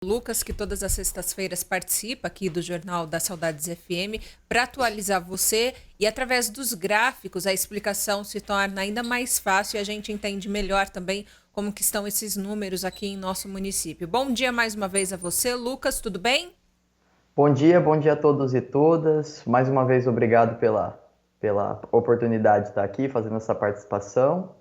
Lucas, que todas as sextas-feiras participa aqui do Jornal da Saudades FM, para atualizar você e através dos gráficos a explicação se torna ainda mais fácil e a gente entende melhor também como que estão esses números aqui em nosso município. Bom dia mais uma vez a você, Lucas, tudo bem? Bom dia a todos e todas. Mais uma vez, obrigado pela oportunidade de estar aqui fazendo essa participação.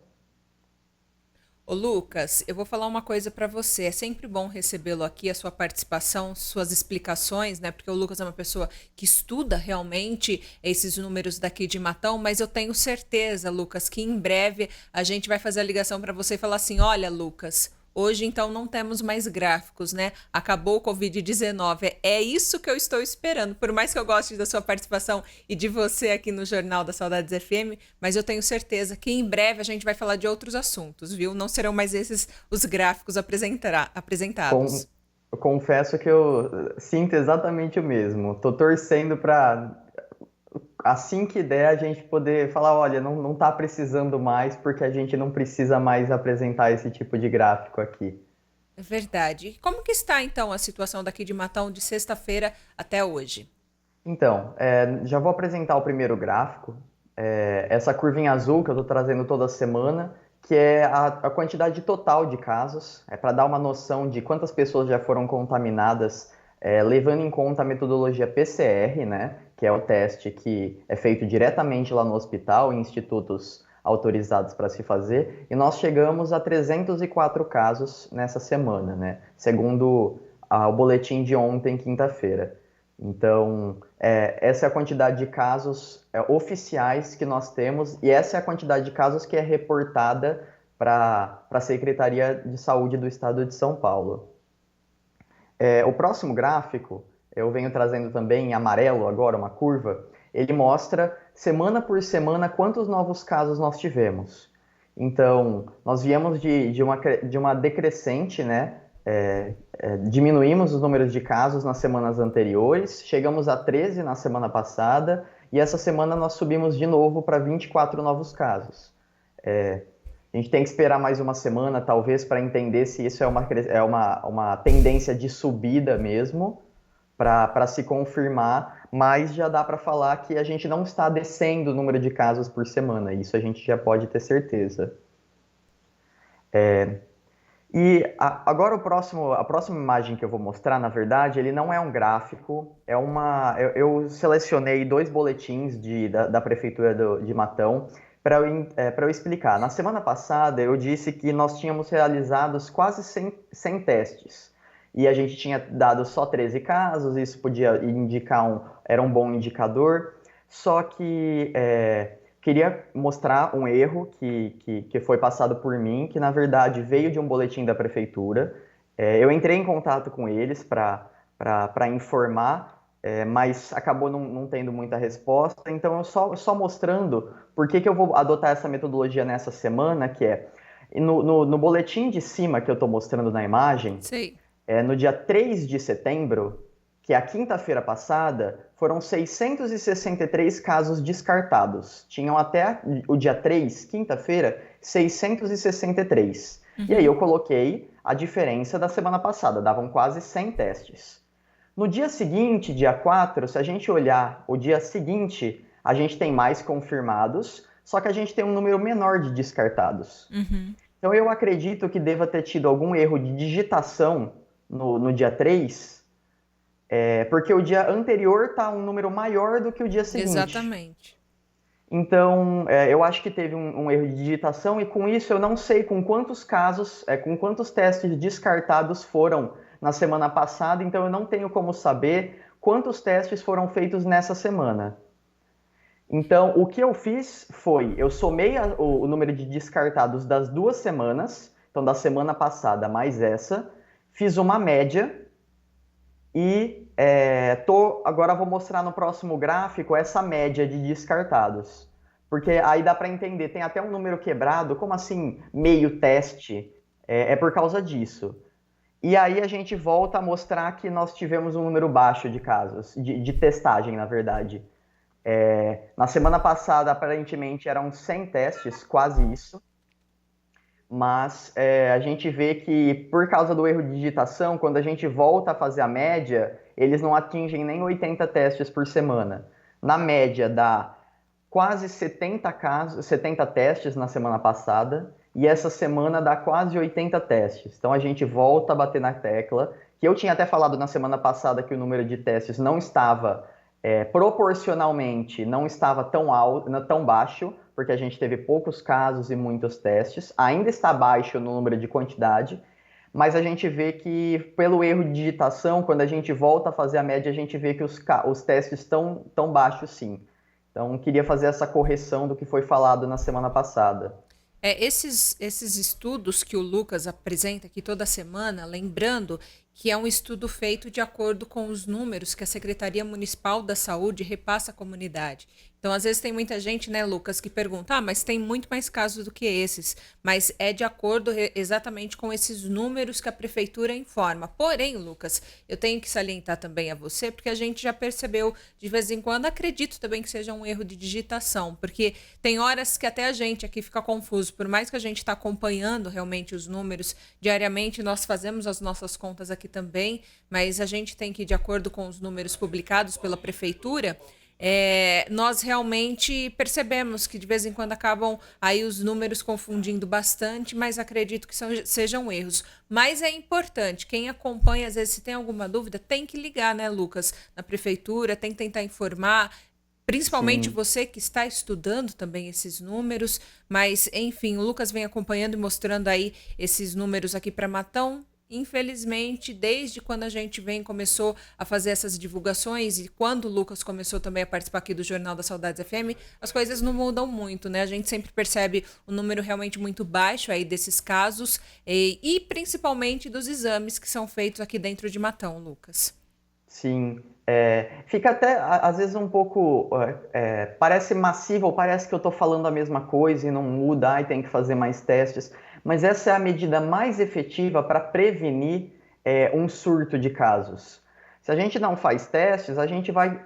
Ô Lucas, eu vou falar uma coisa para você. É sempre bom recebê-lo aqui, a sua participação, suas explicações, né? Porque o Lucas é uma pessoa que estuda realmente esses números daqui de Matão, mas eu tenho certeza, Lucas, que em breve a gente vai fazer a ligação para você e falar assim: olha, Lucas, hoje então não temos mais gráficos, né? Acabou o Covid-19. É isso que eu estou esperando. Por mais que eu goste da sua participação e de você aqui no Jornal da Saudades FM, mas eu tenho certeza que em breve a gente vai falar de outros assuntos, viu? Não serão mais esses os gráficos Com- apresentados. eu confesso que eu sinto exatamente o mesmo. Estou torcendo para, assim que der, a gente poder falar, olha, não está precisando mais, porque a gente não precisa mais apresentar esse tipo de gráfico aqui. É verdade. E como que está então a situação daqui de Matão de sexta-feira até hoje? Então, já vou apresentar o primeiro gráfico. Essa curvinha azul que eu estou trazendo toda semana, que é a quantidade total de casos, para dar uma noção de quantas pessoas já foram contaminadas, levando em conta a metodologia PCR, né, que é o teste que é feito diretamente lá no hospital, em institutos autorizados para se fazer, e nós chegamos a 304 casos nessa semana, né, segundo o boletim de ontem, quinta-feira. Então, essa é a quantidade de casos oficiais que nós temos e essa é a quantidade de casos que é reportada para a Secretaria de Saúde do Estado de São Paulo. O próximo gráfico, eu venho trazendo também em amarelo agora, uma curva, ele mostra semana por semana quantos novos casos nós tivemos. Então, nós viemos de uma decrescente, né? Diminuímos os números de casos nas semanas anteriores, chegamos a 13 na semana passada, e essa semana nós subimos de novo para 24 novos casos. A gente tem que esperar mais uma semana, talvez, para entender se isso uma tendência de subida mesmo, para se confirmar, mas já dá para falar que a gente não está descendo o número de casos por semana, isso a gente já pode ter certeza. Agora a próxima imagem que eu vou mostrar, na verdade, ele não é um gráfico, eu selecionei dois boletins da Prefeitura de Matão para eu explicar. Na semana passada eu disse que nós tínhamos realizados quase 100 testes e a gente tinha dado só 13 casos, isso podia era um bom indicador, só que queria mostrar um erro que foi passado por mim, que na verdade veio de um boletim da prefeitura. Eu entrei em contato com eles para informar, mas acabou não tendo muita resposta. Então, eu só mostrando por que eu vou adotar essa metodologia nessa semana, que é no boletim de cima que eu estou mostrando na imagem, Sei. no dia 3 de setembro, que é a quinta-feira passada, foram 663 casos descartados. Tinham até o dia 3, quinta-feira, 663. E aí Uhum. eu coloquei a diferença da semana passada, davam quase 100 testes. No dia seguinte, dia 4, se a gente olhar o dia seguinte, a gente tem mais confirmados, só que a gente tem um número menor de descartados. Uhum. Então eu acredito que deva ter tido algum erro de digitação no dia 3, porque o dia anterior está um número maior do que o dia seguinte. Exatamente. Então, eu acho que teve um erro de digitação e com isso eu não sei com quantos casos, com quantos testes descartados foram na semana passada, então eu não tenho como saber quantos testes foram feitos nessa semana. Então, o que eu fiz foi, eu somei o número de descartados das 2 semanas, então da semana passada mais essa, fiz uma média e agora vou mostrar no próximo gráfico essa média de descartados. Porque aí dá para entender, tem até um número quebrado, como assim meio teste? É por causa disso. E aí a gente volta a mostrar que nós tivemos um número baixo de casos, de testagem, na verdade. Na semana passada, aparentemente, eram 100 testes, quase isso. mas a gente vê que por causa do erro de digitação, quando a gente volta a fazer a média, eles não atingem nem 80 testes por semana. Na média dá quase 70 casos, 70 testes na semana passada, e essa semana dá quase 80 testes. Então a gente volta a bater na tecla, que eu tinha até falado na semana passada que o número de testes não estava proporcionalmente, não estava tão alto, tão baixo, porque a gente teve poucos casos e muitos testes. Ainda está baixo no número de quantidade, mas a gente vê que pelo erro de digitação, quando a gente volta a fazer a média, a gente vê que os testes estão tão baixos sim. Então, queria fazer essa correção do que foi falado na semana passada. Esses estudos que o Lucas apresenta aqui toda semana, lembrando que é um estudo feito de acordo com os números que a Secretaria Municipal da Saúde repassa à comunidade. Então, às vezes tem muita gente, né, Lucas, que pergunta, mas tem muito mais casos do que esses. Mas é de acordo exatamente com esses números que a prefeitura informa. Porém, Lucas, eu tenho que salientar também a você, porque a gente já percebeu de vez em quando, acredito também que seja um erro de digitação, porque tem horas que até a gente aqui fica confuso. Por mais que a gente está acompanhando realmente os números diariamente, nós fazemos as nossas contas aqui também, mas a gente tem que ir de acordo com os números publicados pela prefeitura. Nós realmente percebemos que de vez em quando acabam aí os números confundindo bastante, mas acredito que sejam erros. Mas é importante, quem acompanha, às vezes, se tem alguma dúvida, tem que ligar, né, Lucas, na prefeitura, tem que tentar informar, principalmente Sim. você que está estudando também esses números, mas, enfim, o Lucas vem acompanhando e mostrando aí esses números aqui para Matão. Infelizmente, desde quando a gente começou a fazer essas divulgações e quando o Lucas começou também a participar aqui do Jornal da Saudades FM, as coisas não mudam muito, né? A gente sempre percebe um número realmente muito baixo aí desses casos e principalmente dos exames que são feitos aqui dentro de Matão, Lucas. Sim, fica até às vezes um pouco, parece massivo, ou parece que eu estou falando a mesma coisa e não muda, e tem que fazer mais testes, mas essa é a medida mais efetiva para prevenir um surto de casos. Se a gente não faz testes, a gente vai,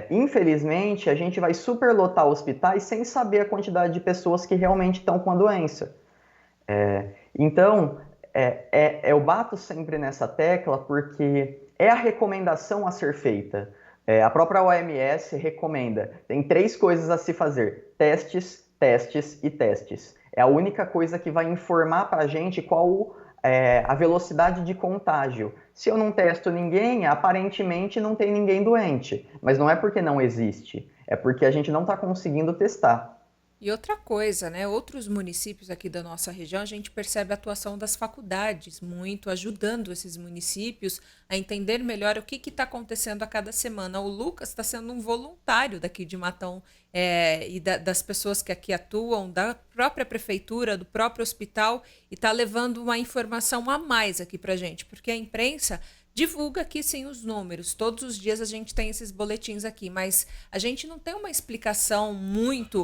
infelizmente, a gente vai superlotar hospitais sem saber a quantidade de pessoas que realmente estão com a doença. Então, eu bato sempre nessa tecla porque é a recomendação a ser feita. A própria OMS recomenda, tem 3 coisas a se fazer: testes, testes e testes. É a única coisa que vai informar para a gente qual a velocidade de contágio. Se eu não testo ninguém, aparentemente não tem ninguém doente. Mas não é porque não existe, é porque a gente não está conseguindo testar. E outra coisa, né? Outros municípios aqui da nossa região, a gente percebe a atuação das faculdades muito ajudando esses municípios a entender melhor o que está acontecendo a cada semana. O Lucas está sendo um voluntário daqui de Matão das pessoas que aqui atuam, da própria prefeitura, do próprio hospital, e está levando uma informação a mais aqui para gente, porque a imprensa divulga aqui sim os números. Todos os dias a gente tem esses boletins aqui, mas a gente não tem uma explicação muito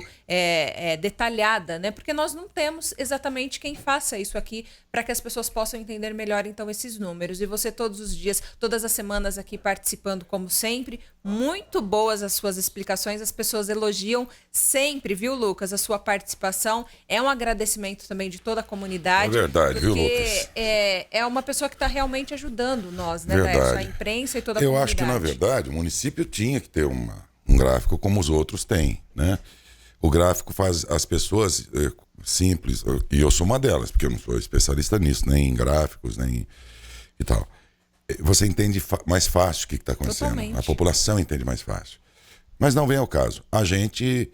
detalhada, né? Porque nós não temos exatamente quem faça isso aqui para que as pessoas possam entender melhor então esses números. E você todos os dias, todas as semanas aqui participando como sempre, muito boas as suas explicações, as pessoas elogiam sempre, viu, Lucas, a sua participação. É um agradecimento também de toda a comunidade. É verdade, viu, Lucas? Porque é uma pessoa que está realmente ajudando nós, né, Verdade. a imprensa e toda a Eu comunidade. acho que, na verdade, o município tinha que ter um gráfico como os outros têm, né? O gráfico faz as pessoas simples, e eu sou uma delas, porque eu não sou especialista nisso, nem em gráficos, nem e tal. Você entende mais fácil o que está acontecendo. Totalmente. A população entende mais fácil. Mas não vem ao caso. A gente,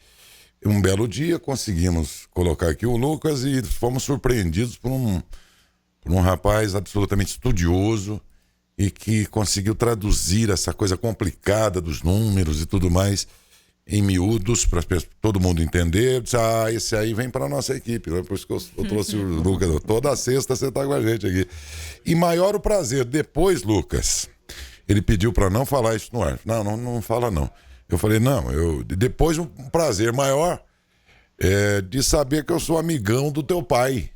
um belo dia, conseguimos colocar aqui o Lucas e fomos surpreendidos por um rapaz absolutamente estudioso e que conseguiu traduzir essa coisa complicada dos números e tudo mais em miúdos para todo mundo entender. Eu disse, esse aí vem para a nossa equipe, né? Por isso que eu trouxe o Lucas. Toda sexta você está com a gente aqui. E maior o prazer. Depois, Lucas, ele pediu para não falar isso no ar. Não fala não. Eu falei, depois um prazer maior de saber que eu sou amigão do teu pai.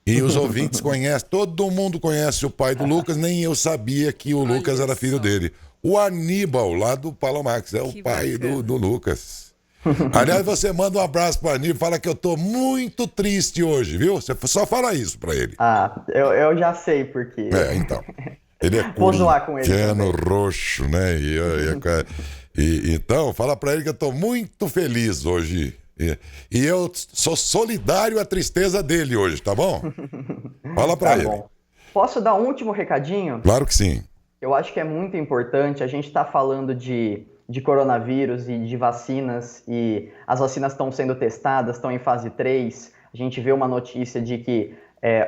E os ouvintes conhecem, todo mundo conhece o pai do Lucas, nem eu sabia que o Lucas era filho dele. O Aníbal, lá do Palomax, é o pai do Lucas. Aliás, você manda um abraço para Aníbal, fala que eu tô muito triste hoje, viu? Você só fala isso para ele. Ah, eu já sei por quê. Então. Ele é Vou zoar com ele corintiano também. roxo, né? Então, fala para ele que eu tô muito feliz hoje. E eu sou solidário à tristeza dele hoje, tá bom? Fala para Tá ele. bom. Posso dar um último recadinho? Claro que sim. Eu acho que é muito importante. A gente está falando de coronavírus e de vacinas, e as vacinas estão sendo testadas, estão em fase 3. A gente vê uma notícia de que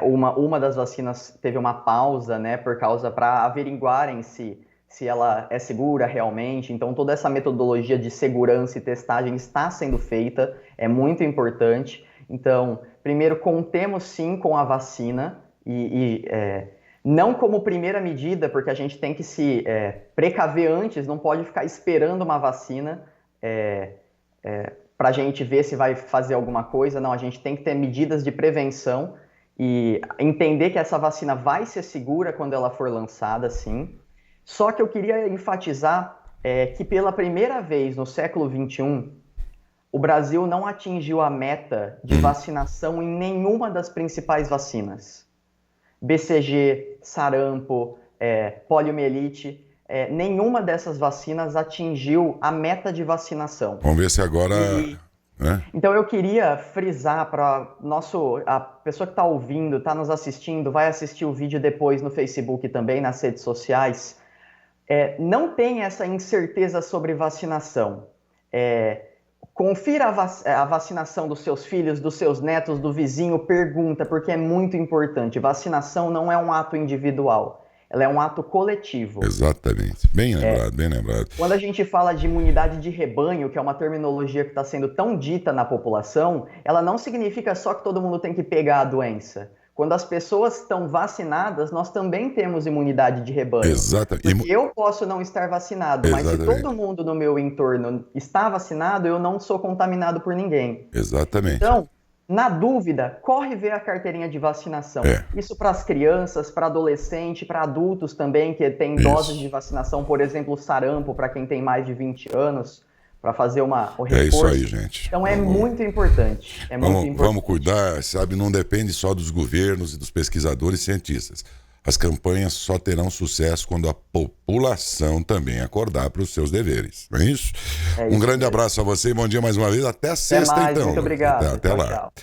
uma das vacinas teve uma pausa, né, por causa para averiguarem se ela é segura realmente. Então, toda essa metodologia de segurança e testagem está sendo feita, é muito importante. Então, primeiro, contemos sim com a vacina não como primeira medida, porque a gente tem que se precaver antes, não pode ficar esperando uma vacina para a gente ver se vai fazer alguma coisa. Não, a gente tem que ter medidas de prevenção e entender que essa vacina vai ser segura quando ela for lançada, sim. Só que eu queria enfatizar que pela primeira vez no século XXI, o Brasil não atingiu a meta de vacinação em nenhuma das principais vacinas. BCG, sarampo, poliomielite, nenhuma dessas vacinas atingiu a meta de vacinação. Vamos ver se agora... né? Então eu queria frisar para a pessoa que está ouvindo, está nos assistindo, vai assistir o vídeo depois no Facebook também, nas redes sociais, não tem essa incerteza sobre vacinação. Confira a vacinação dos seus filhos, dos seus netos, do vizinho, pergunta, porque é muito importante. Vacinação não é um ato individual, ela é um ato coletivo. Exatamente. Bem lembrado, bem lembrado. Quando a gente fala de imunidade de rebanho, que é uma terminologia que está sendo tão dita na população, ela não significa só que todo mundo tem que pegar a doença. Quando as pessoas estão vacinadas, nós também temos imunidade de rebanho. Exatamente. Porque eu posso não estar vacinado, mas se todo mundo no meu entorno está vacinado, eu não sou contaminado por ninguém. Exatamente. Então, na dúvida, corre ver a carteirinha de vacinação. Isso para as crianças, para adolescente, para adultos também, que tem doses de vacinação, por exemplo, sarampo, para quem tem mais de 20 anos. Para fazer o reforço. É isso aí, gente. Então muito importante. Vamos cuidar, sabe? Não depende só dos governos e dos pesquisadores e cientistas. As campanhas só terão sucesso quando a população também acordar para os seus deveres. Não é isso? Um grande abraço a você e bom dia mais uma vez. Até sexta, mais, então. Muito obrigado. Até lá. Tchau.